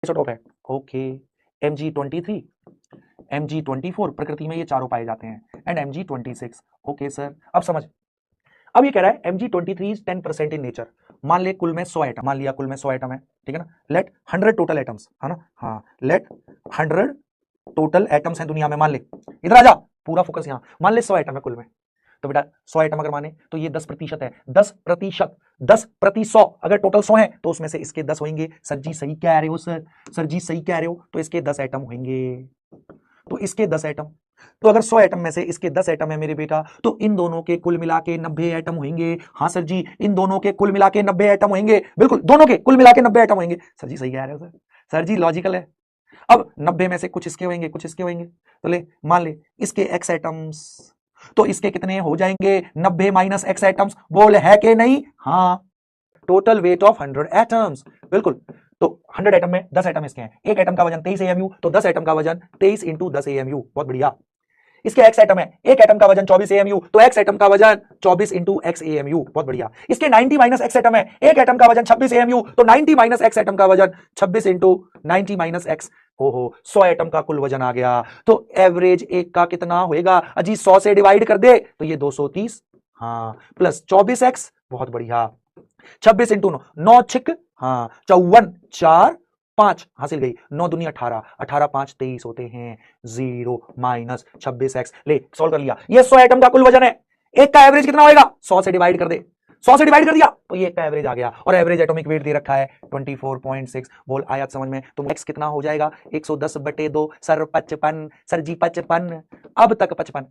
Isotope है। Okay, Mg23, Mg24 प्रकृति में ये चारों पाए जाते हैं एंड Mg26। ओके सर, अब समझ। अब ये कह रहा है Mg23 इज 10% इन नेचर। मान ले कुल में 100 एटम, मान लिया कुल में 100 एटम है, ठीक है ना। लेट 100 टोटल एटम्स, है ना, हाँ, लेट 100 टोटल एटम्स हैं दुनिया में। मान ले, इधर आ जा, पूरा फोकस यहाँ। मान ले 100 एटम है कुल में, तो बेटा 100 एटम अगर माने तो ये 10% है। 10%, 10%, अगर टोटल 100 है तो उसमें से इसके 10 होंगे। सर जी सही कह रहे हो सर, सर जी सही कह रहे हो, तो इसके 10 एटम होंगे, तो इसके 10 एटम। तो अगर 100 एटम में से इसके 10 एटम है मेरे बेटा, तो इन दोनों के कुल मिला के 90 एटम होंगे। हाँ सर जी, इन दोनों के कुल मिला के 90 एटम होंगे, बिल्कुल दोनों के कुल मिला के 90 एटम होंगे। सर जी सही कह रहे हो सर, सर जी लॉजिकल है। अब 90 में से कुछ इसके होंगे, कुछ इसके होंगे, तो ले मान ले इसके x एटम्स, तो इसके कितने हो जाएंगे, 90 माइनस x एटम्स। बोल है कि नहीं? हाँ, टोटल वेट ऑफ 100 एटम्स, बिल्कुल। तो 100 एटम में 10 एटम इसके हैं, एक एटम का वजन 23 AMU, तो 10 एटम का वजन 23 इंटू 10 AMU, बहुत बढ़िया। इसके x एटम है, एक एटम का वजन 24 AMU, तो x एटम का वजन 24 इंटू x AMU, बहुत बढ़िया। इसके 90 माइनस x एटम है, एक एटम का वजन 26 AMU, तो 90 माइनस x एटम का वजन 26 इंटू 90 माइनस x। ओहो, 100 एटम का कुल वजन आ गया। तो एवरेज एक का कितना होएगा अजी, 100 से डिवाइड कर दे तो ये 230, हाँ, प्लस 24x, बहुत बढ़िया। 26 इंटू 9, 9 छिक, हाँ 54, 4 5, हासिल गई। 9 दूनी 18, 18 5 23 होते हैं। 0 माइनस 26x, ले सॉल्व कर लिया। ये 100 एटम का कुल वजन है, एक का एवरेज कितना होएगा, 100 से डिवाइड कर दे। 100 से डिवाइड कर दिया तो ये एक का एवरेज आ गया, और एवरेज एटॉमिक वेट दे रखा है 24.6। बोल आया समझ में? तो x कितना हो जाएगा, 110/2 सर 55, सर जी 55, अब तक 55